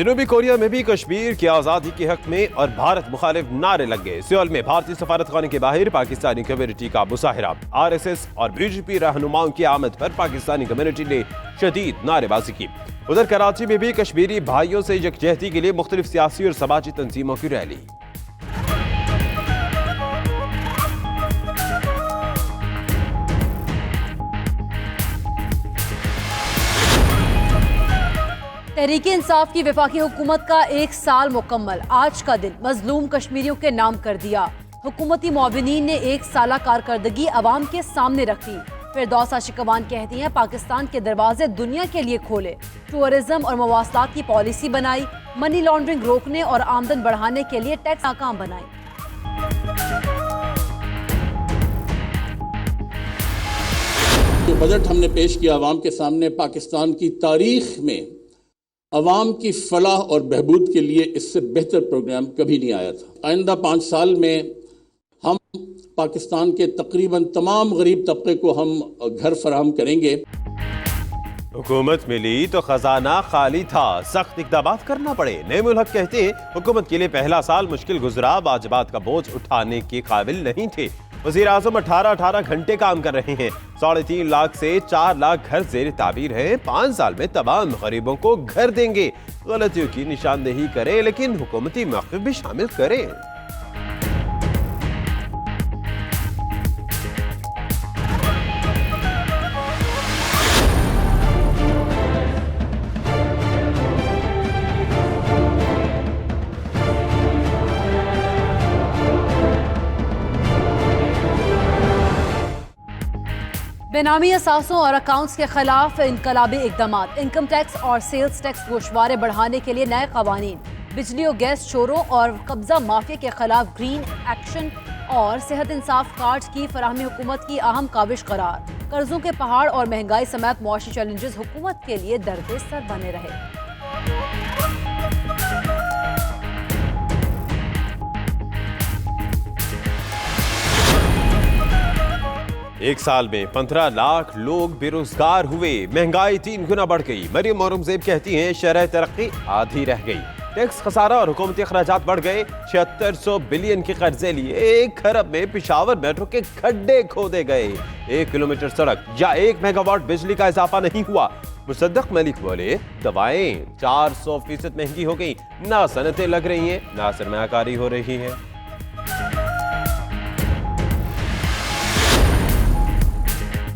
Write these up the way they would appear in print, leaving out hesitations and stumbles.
जनूबी कोरिया में भी कश्मीर की आजादी के हक में और भारत मुखालिफ नारे लग गए। सियोल में भारतीय सफारतखाने के बाहर पाकिस्तानी कम्युनिटी का मुजाहिरा। आरएसएस और बीजेपी रहनुमाओं की आमद पर पाकिस्तानी कम्युनिटी ने शदीद नारेबाजी की। उधर कराची में भी कश्मीरी भाइयों से यकजहती के लिए मुख्तलिफ सियासी और समाजी तंजीमों की रैली। तहरीके इंसाफ की वफाकी हुकूमत का 1 साल मुकम्मल। आज का दिन मजलूम कश्मीरियों के नाम कर दिया। हुकूमती मुआविनीन ने 1 साल कारकर्दगी अवाम के सामने रखी। फिरदौस आशिकवान कहती हैं, पाकिस्तान के दरवाजे दुनिया के लिए खोले। टूरिज्म और मवासलात की पॉलिसी बनाई। मनी लॉन्ड्रिंग रोकने और आमदन बढ़ाने के लिए टैक्स नाकाम बनाई। जो बजट हमने पेश किया अवाम के सामने, पाकिस्तान की तारीख में अवाम की फलाह और बहबूद के लिए इससे बेहतर प्रोग्राम कभी नहीं आया था। आइंदा 5 साल में हम पाकिस्तान के तकरीबन तमाम गरीब तबके को हम घर फराहम करेंगे। हुकूमत मिली तो खजाना खाली था, सख्त इक़दाम करना पड़े। नईमुल हक कहते हैं, हुकूमत के लिए पहला साल मुश्किल गुजरा, वाजिबात का बोझ उठाने के काबिल नहीं थे। वज़ीर आज़म 18 घंटे काम कर रहे हैं। 3.5 लाख से 4 लाख घर ज़ेर ताबीर हैं। 5 साल में तमाम गरीबों को घर देंगे। गलतियों की निशानदेही करें, लेकिन हुकूमती मौक़िफ़ भी शामिल करें। बेनामी असासों और अकाउंट्स के खिलाफ इनकलाबी इकदाम। इनकम टैक्स और सेल्स टैक्स गोशवारे बढ़ाने के लिए नए कवानीन। बिजली और गैस चोरों और कब्जा माफिया के खिलाफ ग्रीन एक्शन और सेहत इंसाफ कार्ड की फराहमी हुकूमत की अहम काविश करार। कर्जों के पहाड़ और महंगाई समेत मुआशी चैलेंजेस हुकूमत के लिए दर्द सर बने रहे। 1 साल में 15 लाख लोग बेरोजगार हुए। महंगाई 3 गुना बढ़ गई। मरियम औरंगजेब कहती हैं, शरह तरक्की आधी रह गई। टैक्स खसारा और हुकूमती अखराजात बढ़ गए। 7600 बिलियन के कर्जे लिए। 1 खरब में पिशावर मेट्रो के खड्डे खोदे गए। 1 किलोमीटर सड़क या 1 मेगावाट बिजली का इजाफा नहीं हुआ। मुसद्दक मलिक बोले, दवाएं 400% महंगी हो गई। ना सनतें लग रही हैं, ना सरमायाकारी हो रही है।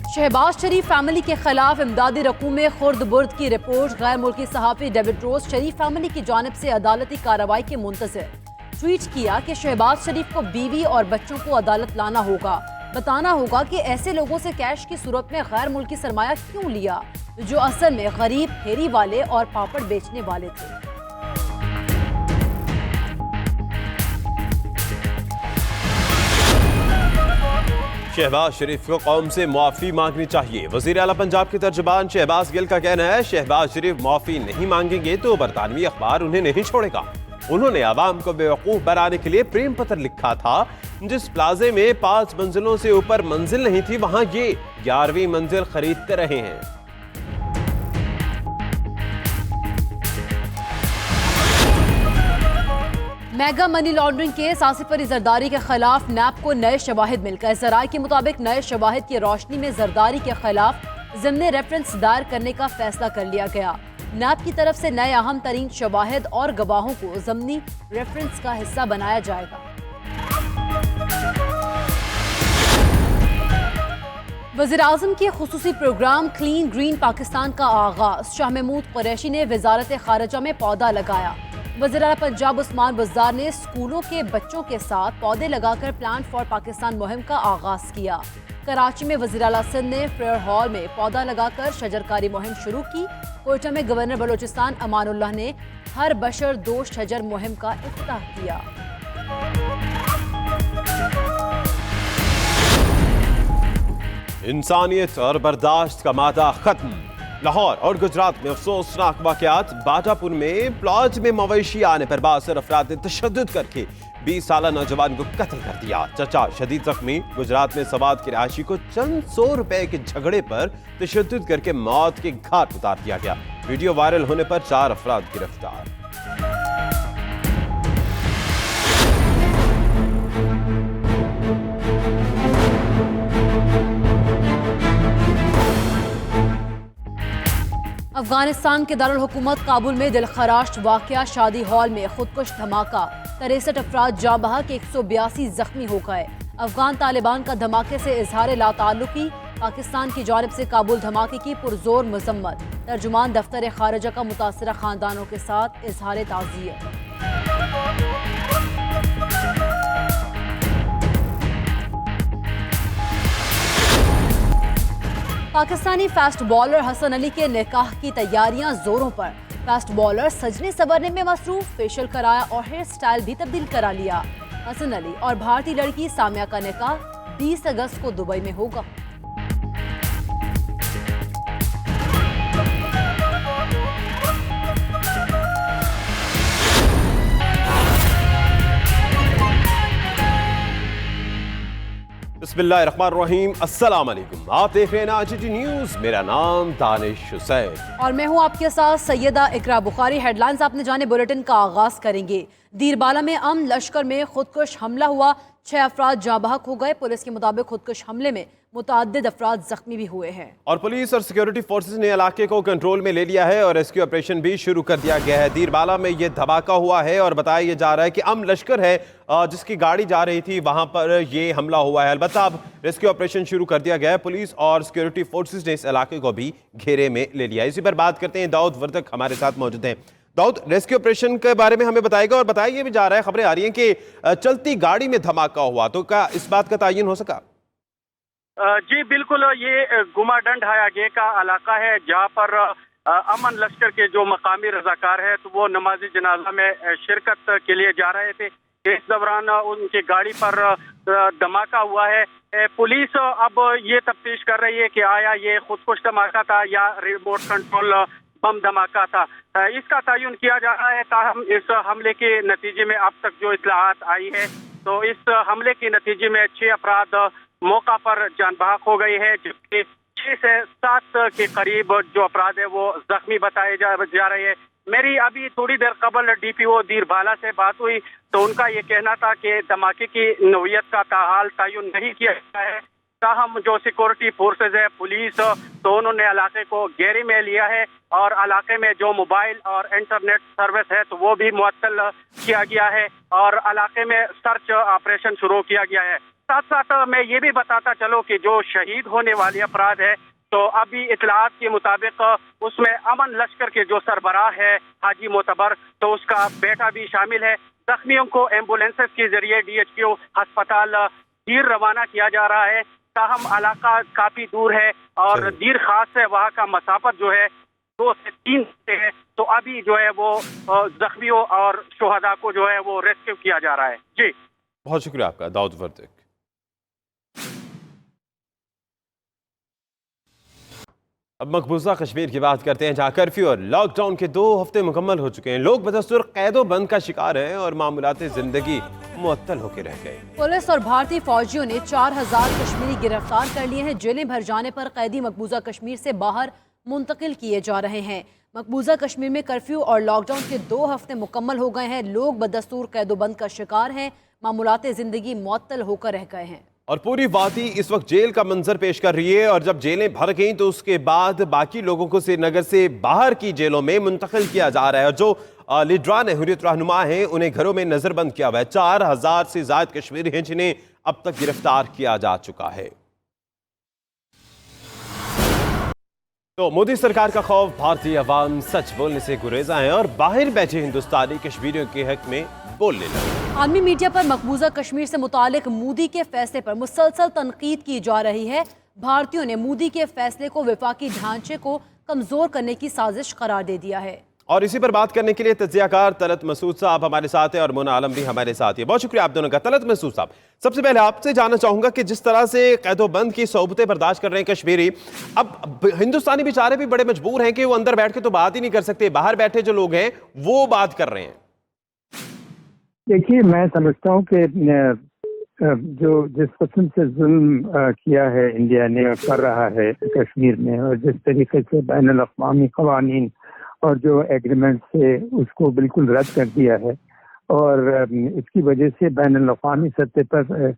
शहबाज शरीफ फैमिली के खिलाफ इमदादी रकूम में खुर्द बुर्द की रिपोर्ट। गैर मुल्की सहाफ़ी डेविड रोज शरीफ फैमिली की जानिब से अदालती कार्रवाई के मुंतज़िर। ट्वीट किया कि शहबाज शरीफ को बीवी और बच्चों को अदालत लाना होगा। बताना होगा कि ऐसे लोगों से कैश की सूरत में गैर मुल्की सरमाया क्यों लिया, जो असल में गरीब फेरी वाले और पापड़ बेचने वाले थे। शहबाज शरीफ को कौम से मुआफ़ी मांगनी चाहिए। वज़ीर आला पंजाब के तर्जुमान शहबाज गिल का कहना है, शहबाज शरीफ मुआफ़ी नहीं मांगेंगे तो बरतानवी अखबार उन्हें नहीं छोड़ेगा। उन्होंने आवाम को बेवकूफ़ बनाने के लिए प्रेम पत्र लिखा था। जिस प्लाजे में 5 मंजिलों से ऊपर मंजिल नहीं थी, वहां ये 11वीं मंजिल खरीदते रहे हैं। Mega money laundering case. Asif Ali Zardari के खिलाफ नैब को नए शवाहिद मिलकर ज़राए के मुताबिक नए शवाहिद की रोशनी में जरदारी के खिलाफ ज़िम्नी रेफरेंस दायर करने का फैसला कर लिया गया। नैब की तरफ से नए अहम तरीन शवाहिद और गवाहों को ज़िम्नी रेफरेंस का हिस्सा बनाया जाएगा। वज़ीर आज़म के खुसूसी प्रोग्राम क्लीन ग्रीन पाकिस्तान का आगाज। शाह महमूद कुरैशी ने वजारत खारजा में पौधा लगाया। वज़ीर आला पंजाब उस्मान बुज़दार ने स्कूलों के बच्चों के साथ पौधे लगाकर प्लांट फॉर पाकिस्तान मुहिम का आगाज किया। कराची में वज़ीर आला सिंध ने फेयर हॉल में पौधा लगाकर शजरकारी मुहिम शुरू की। कोयटा में गवर्नर बलोचिस्तान अमानुल्लाह ने हर बशर 2 शजर मुहिम का इफ्तिताह किया। इंसानियत और बर्दाश्त का मादा खत्म। लाहौर और गुजरात में अफसोसनाक वाकयात। बाजापुर में प्लॉट में मवेशी आने पर बासर अफराद ने तशद्दुद करके 20 साला नौजवान को कत्ल कर दिया। चचा शदीद जख्मी। गुजरात में सवाद के रहायशी को चंद 100 रुपए के झगड़े पर तशद्दुद करके मौत के घाट उतार दिया गया। वीडियो वायरल होने पर 4 अफराद गिरफ्तार। अफगानिस्तान के दारुल हुकूमत काबुल में दिलखराश वाकया, शादी हॉल में खुदकुश धमाका, 63 अफराद जाँ बहक, 182 जख्मी हो गए। अफगान तालिबान का धमाके से इजहार लाताल्लुकी, पाकिस्तान की जानिब से काबुल धमाके की पुरजोर मजम्मत। तर्जुमान दफ्तर खारजा का मुतासरा खानदानों के साथ इजहार ताज़ियत। पाकिस्तानी फास्ट बॉलर हसन अली के निकाह की तैयारियां जोरों पर। फास्ट बॉलर सजने संवरने में मसरूफ, फेशियल कराया और हेयर स्टाइल भी तब्दील करा लिया। हसन अली और भारतीय लड़की सामिया का निकाह 20 अगस्त को दुबई में होगा। बिस्मिल्लाहिर्रहमानिर्रहीम, अस्सलाम वालेकुम। आप देख रहे हैं आईजीटी न्यूज़। मेरा नाम दानिश हुसैन और मैं हूं आपके साथ सैयदा इकरा बुखारी। हेडलाइंस आपने जाने बुलेटिन का आगाज करेंगे। दीरबाला में अमन लश्कर में खुदकुश हमला हुआ, 6 अफराद जाँ बहक हो गए। पुलिस के मुताबिक खुदकुश हमले में मुतअद्दिद अफराद जख्मी भी हुए हैं। और पुलिस और सिक्योरिटी फोर्सेस ने इलाके को कंट्रोल में ले लिया है और रेस्क्यू ऑपरेशन भी शुरू कर दिया गया है। दीरबाला में ये धमाका हुआ है और बताया ये जा रहा है कि अमन लश्कर है जिसकी गाड़ी जा रही थी, वहां पर ये हमला हुआ है। अलबत्ता अब रेस्क्यू ऑपरेशन शुरू कर दिया गया है। पुलिस और सिक्योरिटी फोर्सेस ने इस इलाके को भी घेरे में ले लिया। इसी पर बात करते हैं, दाऊद वर्दक हमारे साथ मौजूद हैं। दाऊद, रेस्क्यू ऑपरेशन के बारे में हमें बताएगा और बताया ये भी जा रहा है, खबरें आ रही हैं कि चलती गाड़ी में धमाका हुआ, तो क्या इस बात का तयन हो सका? जी बिल्कुल, ये गुमाडंड हायागे का इलाका है जहाँ पर अमन लश्कर के जो मकामी रजाकार है तो वो नमाजी जनाजा में शिरकत के लिए जा रहे थे। इस दौरान उनकी गाड़ी पर धमाका हुआ है। पुलिस अब ये तफ्तीश कर रही है कि आया ये खुदकुश धमाका था या रिमोट कंट्रोल बम धमाका था। इसका तयन किया जा रहा है। ताहम इस हमले के नतीजे में अब तक जो इत्तलात आई है तो इस हमले के नतीजे में 6 अफराद मौका पर जान बहक हो गई है, जबकि 6 से 7 के करीब जो अपराध है वो जख्मी बताए जा रहे हैं। मेरी अभी थोड़ी देर कबल डीपीओ दीरबाला से बात हुई तो उनका ये कहना था कि धमाके की नौयत का ताहाल तयन नहीं किया गया है। ताहम जो सिक्योरिटी फोर्सेज है, पुलिस, तो उन्होंने इलाके को घेरे में लिया है और इलाके में जो मोबाइल और इंटरनेट सर्विस है तो वो भी मुअत्तल किया गया है और इलाके में सर्च ऑपरेशन शुरू किया गया है। साथ साथ मैं ये भी बताता चलो कि जो शहीद होने वाले अपराध है तो अभी इतलात के मुताबिक उसमें अमन लश्कर के जो सरबराह है हाजी मोतबर, तो उसका बेटा भी शामिल है। जख्मियों को एम्बुलेंसेस के जरिए DHQ अस्पताल दीर रवाना किया जा रहा है। ताहम इलाका काफी दूर है और दीर खास से वहाँ का मसाफत जो है 2 से 3 से है, तो अभी जो है वो जख्मियों और शुहदा को जो है वो रेस्क्यू किया जा रहा है। जी बहुत शुक्रिया आपका दाऊद वर्दक। अब मकबूजा कश्मीर की बात करते हैं, जहाँ कर्फ्यू और लॉकडाउन के 2 हफ्ते मुकम्मल हो चुके हैं। लोग बदस्तूर कैदो बंद का शिकार हैं और मामूलाते जिंदगी मुअत्तल होकर रह गए। पुलिस और भारतीय फौजियों ने 4000 कश्मीरी गिरफ्तार कर लिए हैं। जेलें भर जाने पर कैदी मकबूजा कश्मीर से बाहर मुंतकिल किए जा रहे हैं। मकबूजा कश्मीर में कर्फ्यू और लॉकडाउन के 2 हफ्ते मुकम्मल हो गए हैं। लोग बदस्तूर कैदो बंद का शिकार हैं, मामूलाते जिंदगी मुअत्तल होकर रह गए हैं। और पूरी वादी इस वक्त जेल का मंजर पेश कर रही है और जब जेलें भर गई तो उसके बाद बाकी लोगों को श्रीनगर से बाहर की जेलों में मुंतकिल किया जा रहा है और जो लीडरान हुर्रियत रहनुमा हैं उन्हें घरों में नजरबंद किया हुआ है। 4000 से ज्यादा कश्मीरी हैं जिन्हें अब तक गिरफ्तार किया जा चुका है। तो मोदी सरकार का खौफ, भारतीय अवाम सच बोलने से गुरेजा है और बाहर बैठे हिंदुस्तानी कश्मीरियों के हक में बोलने लगे। आलमी मीडिया पर मकबूजा कश्मीर से मुतालिक मोदी के फैसले पर मुसलसल तनकीद की जा रही है। भारतीयों ने मोदी के फैसले को वफाकी ढांचे को कमजोर करने की साजिश करार दे दिया है। और इसी पर बात करने के लिए तज्जियाकार तलत मसूद साहब हमारे साथ हैं और मोना आलम भी हमारे साथ है। बहुत शुक्रिया आप दोनों का। तलत मसूद साहब, सबसे पहले आपसे जानना चाहूंगा कि जिस तरह से कैदोबंद की सोबतें बर्दाश्त कर रहे हैं कश्मीरी, अब हिंदुस्तानी बेचारे भी बड़े मजबूर हैं कि वो अंदर बैठ के तो बात ही नहीं कर सकते, बाहर बैठे जो लोग हैं वो बात कर रहे हैं। देखिए, मैं समझता हूँ कि जो जिस किस्म से जुल्म किया है इंडिया ने और कर रहा है कश्मीर में, और जिस तरीके से बैनुल अक़वामी क़वानीन और जो एग्रीमेंट से उसको बिल्कुल रद्द कर दिया है और इसकी वजह से बैनुल अक़वामी सतह पर